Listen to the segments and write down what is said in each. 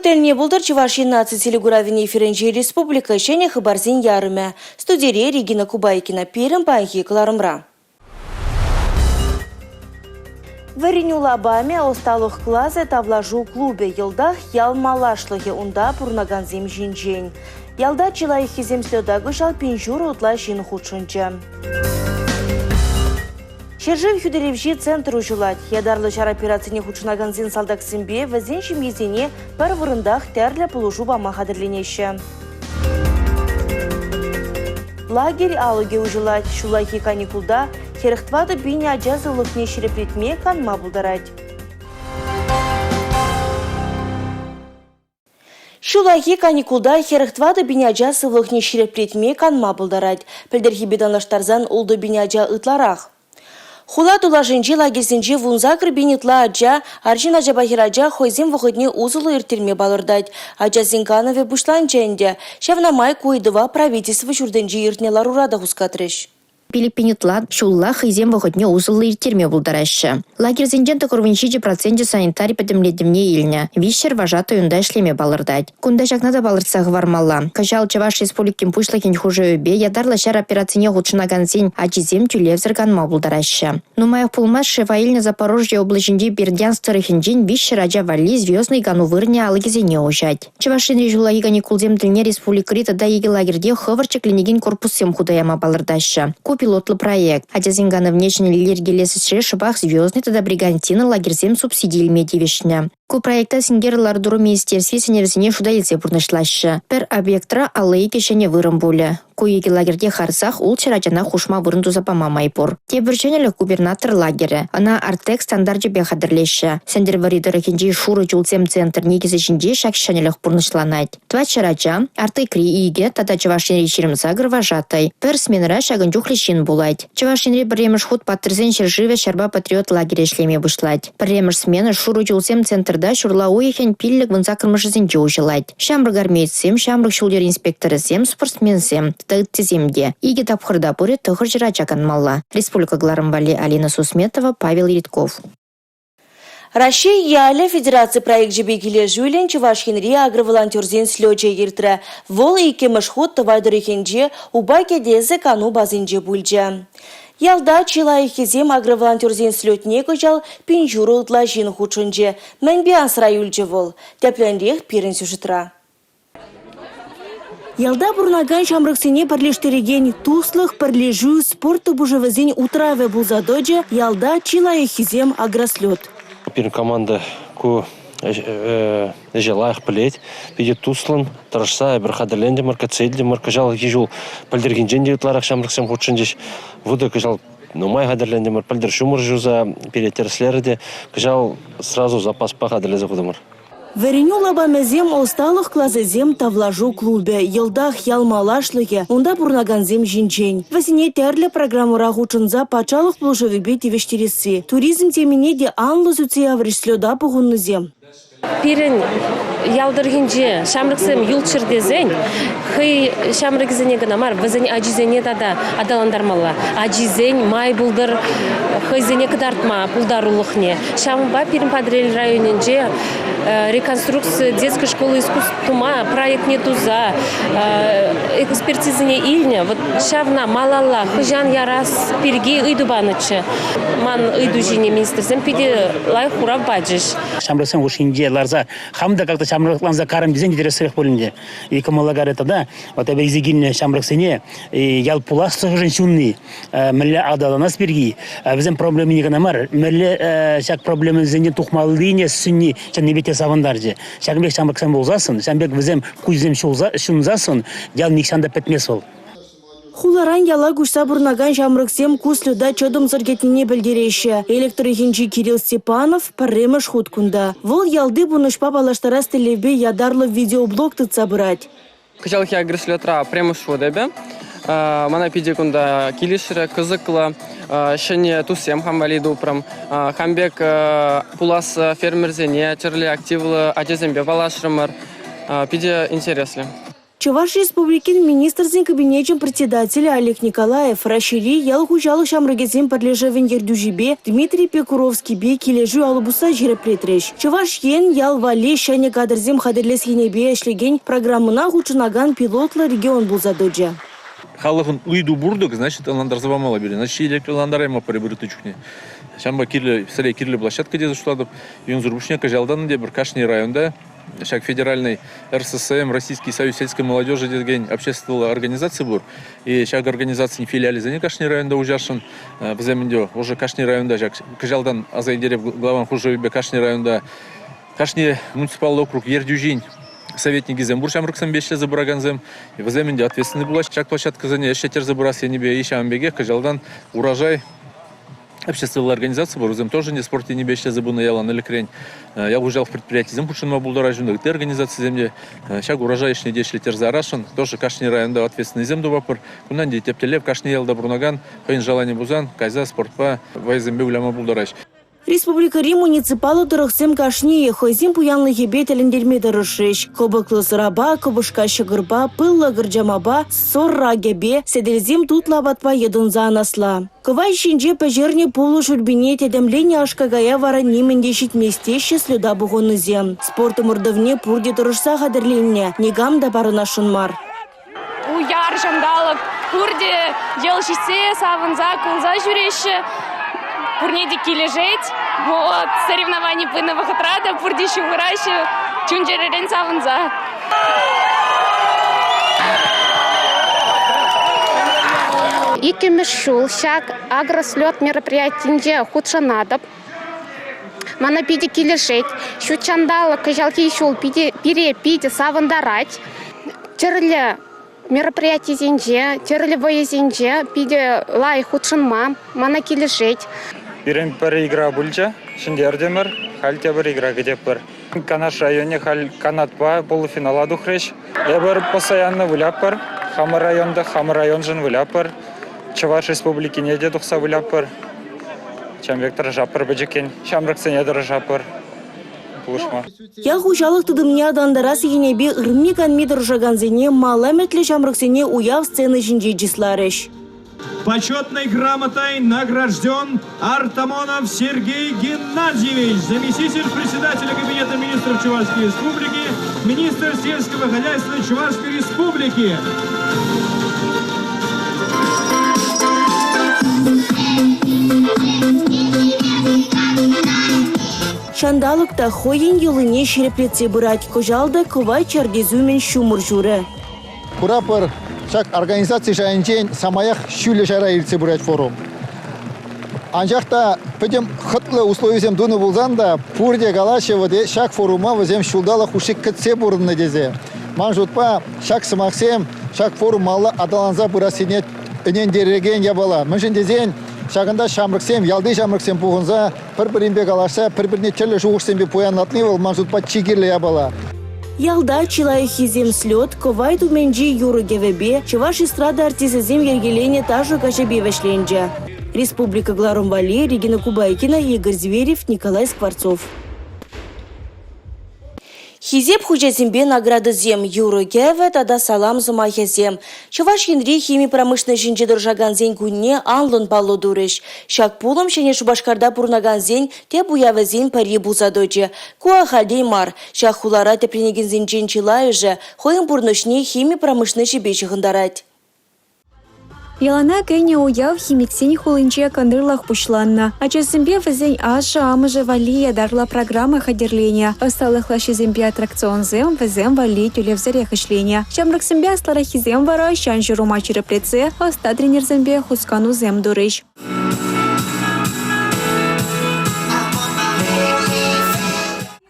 Хытельне болдар Чувашия наци телегуравине Ференчи Республика шене хабарзин ярыме. Студире Регина Кубайкина перем панхи кларымра. Варенюла баме осталых классе тавлажу клубе елдах ял малашлығы унда пурнаганзим жинжень. Ялда чилайхи земслёдагы жал пинжур утла жин худшынча. Шержив хюдеревжи центр ужулать. Ядарлы жар операцияне худшынаганзин салдаксимбе вазен шимезене пар вырындах тәрлі пулужу бама хадырленеші. Лагерь алыге ужулать. Шулайхи каникулда херхтвады бини аджазылық не шерепретме канма булдарать. Шулайхи каникулда херхтвады бини аджазылық не шерепретме канма булдарать. Пілдерхи беданлаштарзан улды бини аджа ытларах. Хула тулажинчи лагерсенчи вунза кірбенетла аджа, аржин аджа бахираджа хойзем вғыдне узылы иртерме балырдать. Аджа Зинканове бушлан ченде. Шавнамай куйдыва правительство жүрденжи иртнелар урада хускатрыш. Пилиппинитла шулла хызем вғытне узылы иртерме булдарашы. Лагерзенчен токурвинчи проценте санитарий пәдімледімне илня. Вишер важаты юнда ишлеме балырдать. Кунда жакнада балырцағы вармалла. Кажал Чуваш республикин пушлакин хуже өбе, ядарлы шар операцияне худшынаганзин ачизем тюлевзірганма булдарашы. Нумаях пулмаш Шеваильня Запорожье облачинди Бердянстырыхинжин вишер аджа вали звездный гану вырне алыгезене ужать. Чувашин режулаги ганикулзем тылне республикрита да еги лагерде хыварчык ленегин корпусем худаяма балырдашы. Пилотлы проект. Адязинганы внешне лергелесі шыбақ звездный тада бригантины лагерзем субсидийлме девешня. Ку проекта сингерлар дуру министерстве сенерзине шудайлзе бурнышлашы. Пер объектра алые кешене вырым боле. Ку еги лагерде харсах ул чараджана хушма вырынду запама майпур. Тебірченелі губернатор лагері. Ана артек стандарджи бехадырлеші. Сендер варидыры хенджи шуры жулцем центр негізі жинджи шакшанеліх бурнышланать. Тва чараджа арты кри иге тада Чувашин речирим загр важатай. Пер сменра шагын жухлешин булать. Чувашин ре бремеш худ патрзен шерживе шарба патриот лагере шлеме бушлать. Бремеш смены шуры жулцем центр шурла уехен пиллик вынза кырмышызенче ужылать. Шамрык армейцем, шамрык шулдер инспекторызем, спортсменсем, тыгтеземде. Иге тапхырда буре тыгыр жырача канмалла. Республика Гларымбали, Алина Сусметова, Павел Ритков. Россия яле Федерации проект жебекеле жюлен Чувашхинри агроволонтерзен слёче ертра. Вол и кемышхот тавайдырыхенже убаке дезе кану базинже бульджа. Ялда чилайхизем агроволонтерзен слётне кожал пинжуру утла жин худшынже. Мәнбе ансыра юльже вол. Тепленрех пирен сюжетра. Ялда бурнаган шамрыксене пірлештереген туслых пірлежу спорты бужевезен утраве булзадоджа ялда чилайхизем агрослёт. Пирен команда ку желаях плеть, пиде туслан, тарашса, берхадерленде марка цельде марка жал ежул пальдерген дженде утларах шамрыксем худшынжеш. Вуды кажал нумай хадерленде мар пальдер шумар жуза перетерслерде кажал сразу запас па хадерлезе худымар. Варенюла бамезем осталых клазезем тавлажу клубе. Елдах ялмалашлыге, унда бурнаганзем жинчень. Васине терле программу рахучынза пачалых плужевебе тевештересы. Туризм темене де анлы зуце аврешлёда пугуннызем. Пирен ялдыргинже шамрыксем юлчырдезен, хый шамрыкзене гынамар, вазен аджизене тада адаландармалла. Аджизен май булдыр, хыйзене кыдартма булдарулыхне. Шамба пирен Падрель районенже реконструкция детской школы искусств тума, проект не туза, экспертизыне ильня, вот шавна малалла, хыжан ярас перги ыйдубанычы. Ман ыйдужине министрзем пиде лай хурав баджиш. Шамрыксем ушинже ларза, хамда как-то шамрыкланза карам дизен диресерих полинде. И камалагарета да, вот эбе изигинне шамрыксене, ял пулас сыгжен мэлле адаланас перги, визен проблемы не ганамар, мэлле шак проблемы зене тухмалыне сүнни, чан небете савандарже. Шагбек шамрыксем болзасын, шамбек визем куйзем шунзасын, ял никшанда петмес ол. Хуларан яла гушса бурнаган шамрыксем куслюда чодым сыргетине білдереші. Электрохинчи Кирилл Степанов парремыш хуткунда. Вол ялды бунышпа балаштарас телевбе ядарлы видеоблог тыца бырать. Кычалхи агреслетра премыш худебе. Мана пидекунда килишре кызыкла шене тусем хамвалиду прям хамбек пулас фермерзене черле активлы ажезембе балашрымыр пиде интересли. Чуваш Республикин министрзин кабинетчен председатель Олег Николаев расшири ял хужалы шамрагезин подлежавен ердюжибе Дмитрий Пекуровский бе кележу алубуса жиреплетреш. Чуваш ен ял вали шане кадрзим хадерлес енебе эшлеген программына хучунаган пилотлы регион булзадоджа. Халахын уйду бурдук, значит, аландарзабамала бери. Значит, электроаландарайма прибырты чухне. Шамба кирле, сыре кирле площадка де зашладып, юнзурбушня кажалдан де Кашни районда, шаг федеральный РССМ, Российский союз сельской молодежи деген общественная организация бур. И шаг организации филиали за Кашни районда ужашен в земле уже Кашни районда, шаг кажалдан азайдерев главан хужеве Кашни районда, Кашни муниципальный округ Ердюжинь. Советник Зембур шамрыксам бешля забураганзем и в земле ответственный была чак площадка за ней шетер забурас я небе и шамбеге кажалдан урожай общественная организация борузем тоже не спорте не бешля забуна яла на лекрень я уезжал в предприятие земпушинма булдаражунда ты организация земли шаг урожай еще не дешля тер зарашен тоже Кашни районда ответственный земду вапор кунанди тептелев Кашни ялда брунаган хойн желание бузан кайза спортпа вайзембе уляма булдараш. Республика Рим муниципалы тұрықсым кашни хойзин пуянлы хебе тәліндерме дұрышыш. Кобыклы сыраба, кобышка шығырба, пыллы гырджамаба, сорра гебе, седелзим тутла батпа едунза анасла. Кывай шинже пәжерне пулы жүрбіне тедемлене ашкагая вара неменде шитместеші слюда бұғыны зем. Спорты мұрдывне пұрде тұрышса қадырленне, негам да барынашын мар. Уяр жандалып, пұрде елшісе, савынза, кылза жүреші. Пурнеди килежеть, вот, соревнований пынного отрада, пурдищу выращу, чунджеререн саванза. Икемеш шулшак, агрослет мероприятие худшанадоб. Мана пиди килежеть, щучандала, кажалки шул, пиди савандарать. Черле мероприятие зенже, черлевое зенже, пиди лай худшанма, мана килежеть. Бирен бір игра бульча, шиндердемір, хальте бір игра гедепір. Канаш районе халь канатпа полуфинала духреш. Ебір постоянно выляпыр, хамы районда, хамы район жын выляпыр. Чуваш республики неде дұқса выляпыр. Чем вектор жапыр бәжекен, шамрықсын едір жапыр. Пулышма. Я хужалық тыдымне адандарас енебе ырмне канме дұржаганзене мала мәтлі шамрықсене уяв сцены жинже жисларыш. Почетной грамотой награжден Артамонов Сергей Геннадьевич, заместитель председателя Кабинета министров Чувашской Республики, министр сельского хозяйства Чувашской Республики. Шандалыкта хойын йылыне шереплетсе бұрат, кожалда кывай чардезумен шумыр жүрі. Курапыр шак организация жайынчен самаях шүлі жара иртсе бұрат форум. Анжақта пөдем хытлы условиесем дуны болзан да пурде галашева де шак форума візем шулдала хушик кітсе бұрынны дезе. Ман жұтпа шак сымақсем шак форум малы адаланза бұрасыне үнен дереген ябала. Мүшін дезен шағында шамрықсем, ялды шамрықсем бұғынза бір-бірінбе галашса, бір-біріне черлі жуғырсембе поянатны бол, ман жұтпа чигерлі ябала. Ялда чилай хизем слет, ковай туменджи юры гевебе, чуваш эстрада артизизем ергелене тажу качебе вешленджа. Республика Гларумбали, Регина Кубайкина, Игорь Зверев, Николай Скворцов. Хизеп хужезембе награды зем юры геве, тада салам зумахезем. Чуваш енри хими промышленный жинже дуржаган зень кунне анлын паллы дурыш. Шак пулым шене шубашкарда пурнаган зень те буявы зень пари бузадоче. Куа халдей мар. Шак хулара тепленеген зень жен чилай же, хоем пурнышне хими промышленный жибечі хындарать. Ялана кәне уяв химиксен хулынче кандырлах пушланна. Ачасымбе візен аша амыжы валия дарла программа хадерления. Осталыхла шизембе аттракционзем візен вали тюлевзарех ишления. Шамрыксымбе астарахизем вара шан жирума череплеце, оста тренерзембе хускану зем дурыш.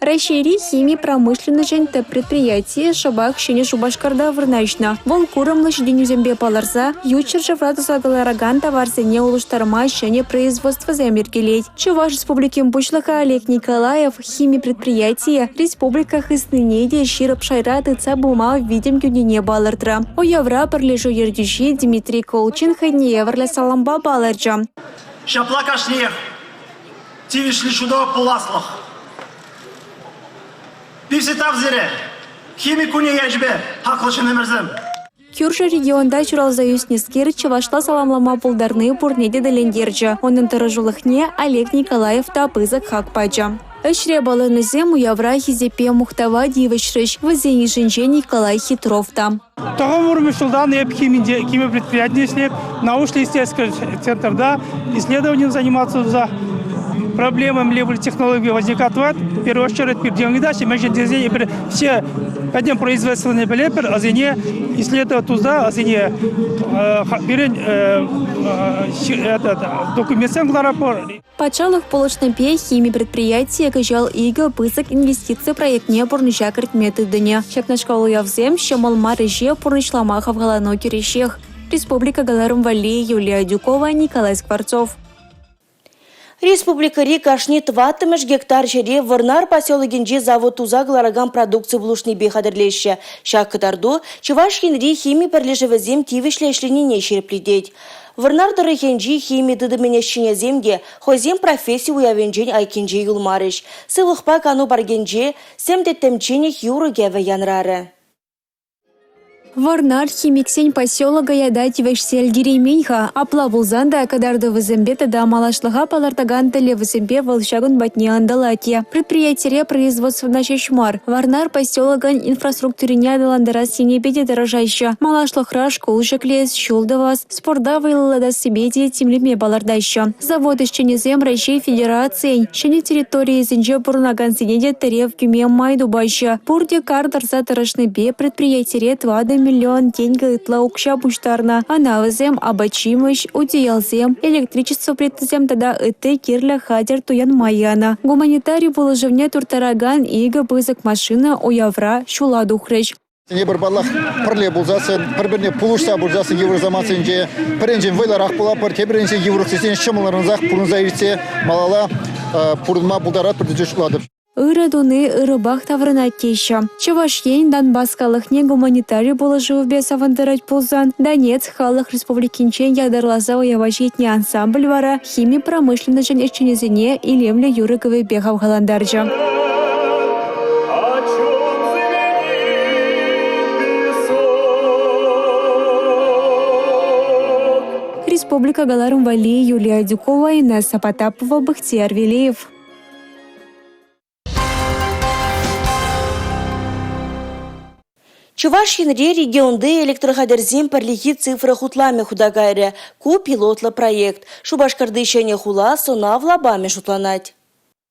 Расшири химии промышленный жент предприятие шабах шене шубашкарда вырнашна. Вол курам лошадиню зембе паларза, ючер жаврату садалараган товарзене улуштарма шене производства земергелеть. Чуваш республики Бучлака Олег Николаев, химии предприятия, республика Хыснынеде, Широп Шайраты Цабума видим юнине балардра. О явра парлежу ердюши Дмитрий Колчин хайне еврля саламба баларджа. Шаплакашнев, тивишли шудо пуласлах. Пивсетав зире, Химикуне яжбе, хаклышын эмерзем. Кюржа регионда Чуралзаюз Нескир Чавашла саламлама пулдарны пурнеде делендерджа. Onun тырыжулыхне Олег Николаев тапызык хакпаджа. Эшре балыны зему явра хизепе мухтава дивышрыш. Вазени женже Николай Хитровта. Тағам урмышылдан еп химия предприятия научно-исследовательский центрда исследованием заниматься за проблемами левой технологии возникает. В первую очередь, все пойдем производственные билеты, а зене исследовать туда, а зене документация. Пачалых полочнопе химии предприятия кажал ига пысок инвестиции проектне порнышакрт методыне. Шакнашкалу явзем, щамалма реже порнышламаха в галано керещех. Республика Галарум Вали, Юлия Дюкова, Николай Скворцов. Республика Рикашни 20 гектар жере Варнар поселогинже завод узаглараган продукции блушный бехадырлеща. Шак катарду, Чувашкин ри хими перлежевезем тивишлешленіне шерепледеть. Варнар дырыхенжи хими дыдыменешчине земге, хозем профессию уявенжен айкенже юлмарыш. Сывықпа кану баргенже, семдеттемченех юры геве янрары. Варнар химиксень поселога ядать вешсель деревеньха, аплавулзанда кадарды вызембета да малашлыга палартаган теле вызембе волшагун батне андалатия. Предприятие производства чешмар. Варнар поселоган инфраструктурине адаландара синебеде дорожайща. Малашлыхра школ жеклес, щулдавас, спорда вылада себеде тимлеме балардайща. Завод ищенезем России Федерации, щене территории зенже бурнаган синеде терев кюме майдубайща. Пурде кардарса тарашны бе предприятие 2 миллион деньги итла укша буштарна. Анализем, обачимыш, удеялзем, электричество предзем тогда это кирля хадер туян майяна. Гуманитарий положивне туртараган ига бызык машина уявра шуладу хрещ. Не барбалах прле булзасын, пірбірне пулушса булзасын еврозамасынже, піренжен вайларақ була пір, тебіренже евросесен шымыларынзақ пұрынза ерсе, малала пұрынма булдарат бірдеже шулады. Ырадуны ырыбах таврына теща. Чавашьен Донбасскалыхне гуманитарий положив без авантарать пулзан. Донец халых республикинчен ядарлаза уяважетне ансамбль вара химии промышленный жен иченезене и лемле юрыковый бегав галандарджа. Республика Галарум Вали, Юлия Дюкова, Инесса Потапова, Бахтияр Велиев. Чувашинре регионды электрохадерзим парлихи цифры хутлами худагайре. Ку пилотла проект. Шубашкарды ищене хула сонавла баме шутланать.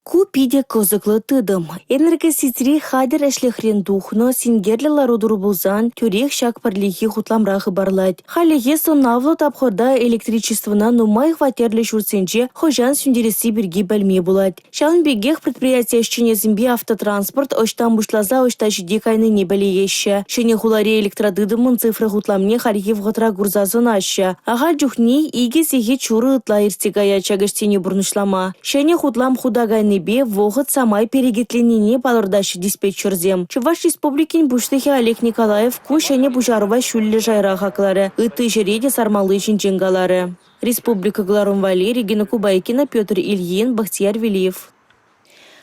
Ку пиде козыклы тыдым. Энергосетри хадер эшлехрен духно сингерлила родурбузан тюрех шак парлихи хутламрахы барлать. Халихе сонавлы тапхода электричествона нумай хватерлі шурсенче хожан сүндересі бірге бәлме булать. Шалын бегех предприятия шчене зимби автотранспорт оштан бушлаза ошта жиде кайны не бәлееші. Шене хуларе электродыдымын цифры хутламне харихе вғытра гурзазын ашя. Ага джухни иге сехе чуры ытла иртигая чагыштене бурнышлама. Шене хутлам худагайны небе вогыт самай перегетленіне балырдашы диспетчерзем. Чуваш республикин буштыхе Олег Николаев кушане бужарова шүллі жайра хақлары, ыты жереде сармалы жинченгалары. Республика Галарум Вали, Регина Кубайкина, Петр Ильин, Бахтияр Велиев.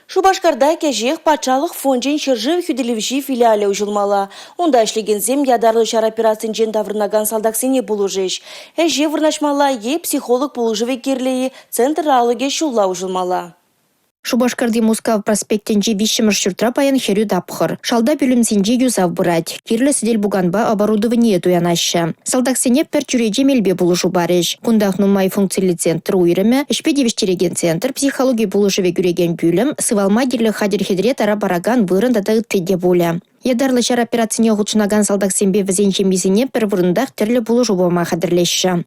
Шубашкарда кежех пачалық фонжен шыржы хүделевші филиале ұжылмала. Онда ішлегензем ядарлы шар операциян таврнаган салдаксене бұлужеш. Әже вырнашмала е психолог бұлужыве керлеи централыге шулла ұжылмала. Шубашкарды Мускав проспектенже вишемір шүртра паян херю дапхыр. Шалда бөлімсенже юзав бұрать. Кирлі сидел буганба оборудование туянашы. Салдаксене пер чуреже мелбе бұлышу барыш. Кундах нумай функциялы центр уйрымы, ішпедевіштереген центр, психология бұлышыве күреген бөлім, сывалма дерлі хадер хедре тара бараган вырын дата үттеде боля. Ядарлы шар операцияне ғучынаган салдаксенбе візенче мизіне пер вырындах терлі бұлышу болма хадерлеші.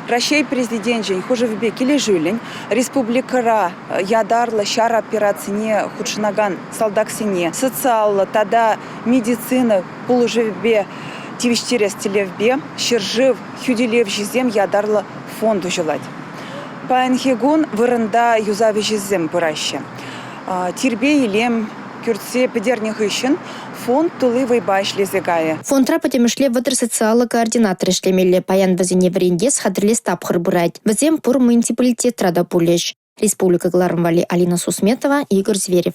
Рашей президент жень хуже в бекиле жюлень республикара ядарлы шар операцияне худшнаган салдаксине социалла тада медицина пулужевбе тивиштерес телевбе шержив хюделев жизем ядарлы фонду желать. Паэнхегун вырында юзави жизем пыраще. Тирбе илем кюртсе педерних ищен фонд тулывый башлезегая. Фонд рапотемышле ватыр социалы координатор ишлемелі паян вазине вренде схадрлес тапхыр бұрайд. Вазем пур муниципалитет рада пулеш. Республика Галарум Вали, Алина Сусметова, Игорь Зверев.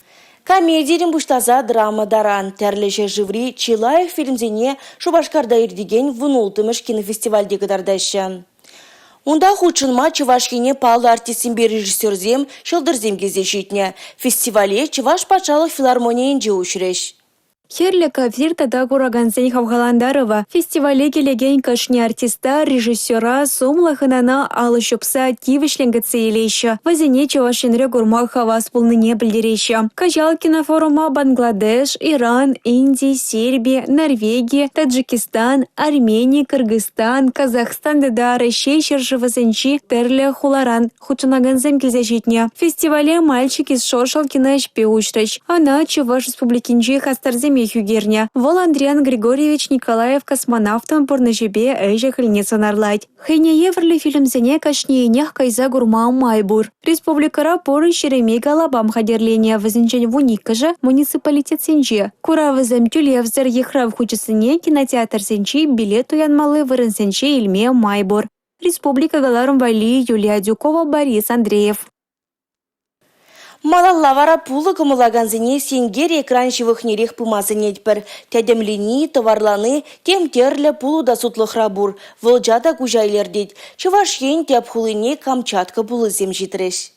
Комедиялен буштаза драма даран. Тәрлеше живри Чилаев фильмзене Шубашкарда ирдеген вунултымыш кинофестивальде кадардашы. Унда худшынма Чувашкине палы артистимбе режиссерзем шылдырзем кезе житне. Фестивале Чуваш патшалық филармониян учреш. Херлі кавзир тада Кураганзен Хавгаландарова фестивале келеген кашни артиста, режиссера сомлахынана алы шопса тивішленгі цейлейші. Вазине Чувашинре гурма хавас пулныне білдерейші. Кажал кинофорума Бангладеш, Иран, Индия, Сербия, Норвегия, Таджикистан, Армения, Кыргызстан, Казахстан да Россия шыржывазенчи терлі хуларан худшынаганзем келзе житне. Фестивале мальчик из Шоршал киноэшпе учреш. Ана Чуваш республикинчи хастарзем Югерня. Вол Андриан Григорьевич Николаев космонавтом порножебе эже хыльнеца нарлать. Хэйне еврлі фильмзене кашниенех кайза гурма Майбур. Республикара поры шеремей галабам хадерления возенчен вуниккажа муниципалитет сенче. Кура вазем тюлевзер ехрав хучесыне кинотеатр сенчи билет уянмалы вырын сенче илме Майбур. Республика галарым вали Юлия Дюкова, Борис Андреев. Малаллавара пулы кымылаганзыне сенгер экран шивых пымасынет бір. Тәдемлини, товарланы, тем терлі пулу да сутлықра бур. Вылжада кужайлер дед. Чывашен тәп хулыне Камчатка пулы зем житреш.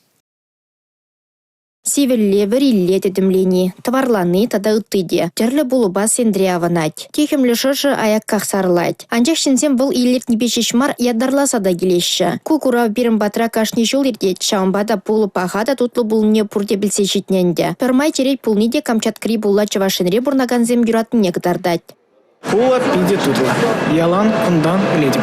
Северле варилле тедемлени, товарланы тада ыттыде. Терлі булуба сендре аванать. Техемлі шышы аяққақ сарлать. Анчақ шинсем бұл илерт небешешмар ядарласа да келеші. Кукура бірім батра кашни жол ердет. Шаумбада пулу пахада тутлы булне пурде білсе житненде. Пермай терет пулниде Камчаткри булла Чавашинре бурнаганзем юратыне кдардать. Пула пиде тутла. Ялан кундан ледім.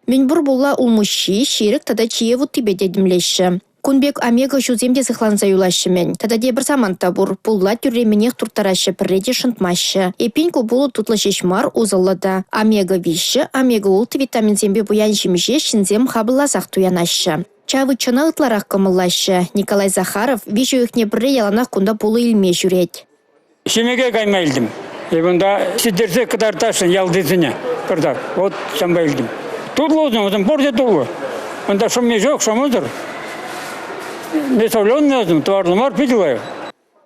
Мен бұр булла улмущи, шерік тада чиеву тебе дедімлеші. Кунбек омега шуземде сыхланса юлашымен. Тада де бір саманта бур, пулла тюрременех туртарашы пірреде шынтмашы. Эпеньку булу тутлы шешмар узыллада. Омега виші, омега улты витамин зембе буян жемеше шинзем хабылласақ туянашы. Чавы чына ытларақ кымыллашы. Николай Захаров виші өкне бірре яланақ кунда пулы илме жүрет. Шемеге каймайлдым. Ебында сидерсе кыдарташын ялдызыне. Кырдак, вот шамбайлдым. Тутлы ұзын, борде туғы. Онда шуме жоқ, шамыдыр.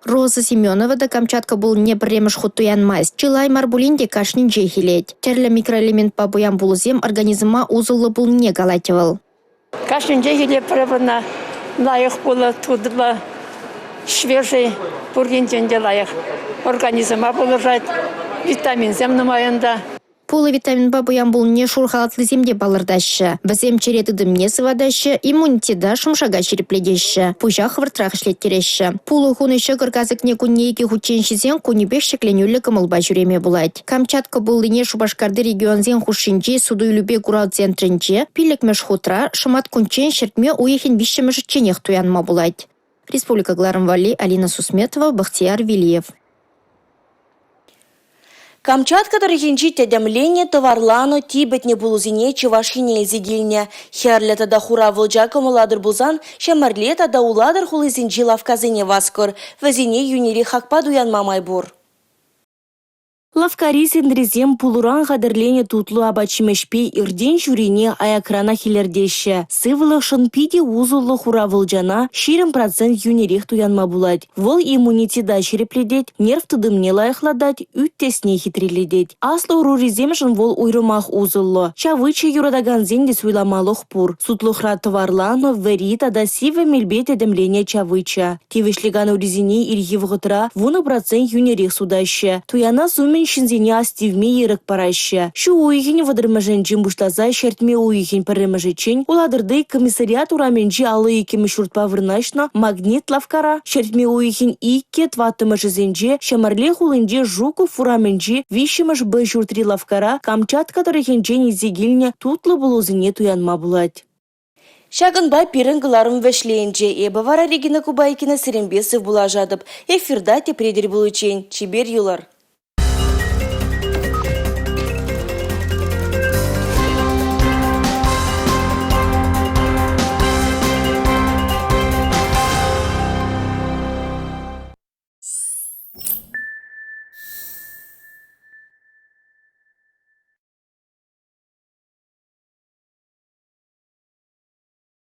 Роза Семенова да Камчатка был не премеш хутуян майс. Чилай марбулинде кашнин джехилет. Терлі микроэлемент пабуян булызем организма узылы был не галативал. Кашнин джехилет пребана лайық было тудыла свежий бургинтенде лайық. Организма булыжать витамин земнымайында. Пулы витамин бабуян был не шурхалатлы земде балырдашы. Бізем черетідім не сывадашы, иммунитеда шымшага черепледеші. Пужах выртрах шлеттереші. Пулы хунышы кыргазыкне күннейке хученшізен күнебек шекленюлі кымылба жүреме булать. Камчатка булыне Шубашкарды регионзен хушинче судуйлюбе курал центрінче, пилікмеш хутра, шымат күнчен шертме уехен вишемеш ченех туянма булать. Республика Гларымвали, Алина Сусметова, Бахтияр Вилиев. Камчатка дорогинчи тәдемлене товарлану тибетне булузине Чувашине зигильне. Херле тада хура вылжаком уладыр бузан, шамарле тада уладыр хулызинчи лавказыне васкор. Вазине юнири хакпа дуян мамай бур. Лавкари сендрезем пулуран қадырлене тутлу абачимешпей ирден журине аякрана хилердеші. Сывылық шынпиде узулы хура вылжана 20% юнерих туянма булать. Вол иммунитеда шерепледет, нерв тыдымне лайықладать, үттесне хитреледет. Аслы уруризем жын вол уйрымақ узулы. Чавычы юрадаган зенде суйламалық пур. Сутлықра товарлану верита да сиве мельбет эдемлене чавыча. Тивешлиган уризине ирхивғытра 1% юнерих судашы. Туяна сумен шинзене астивме ерік парашы. Шу уйхен вадырмажен жимбуштаза шертме уйхен парымажечен, уладырды комиссариат ураменжи алы екемі шуртпа вырнашна магнит лавкара, шертме уйхен икке тватымажызенже, шамарле хулынже жуков ураменжи вишемаш бы шуртри лавкара, Камчатка тарихенжен изегильне тутлы булузыне туянма булать. Шагынбай пирінгіларым вәшлейінже, ебі вара Регина Кубайкина Серембесов була жадып, эфирда тепредер булычен, чибер юлар.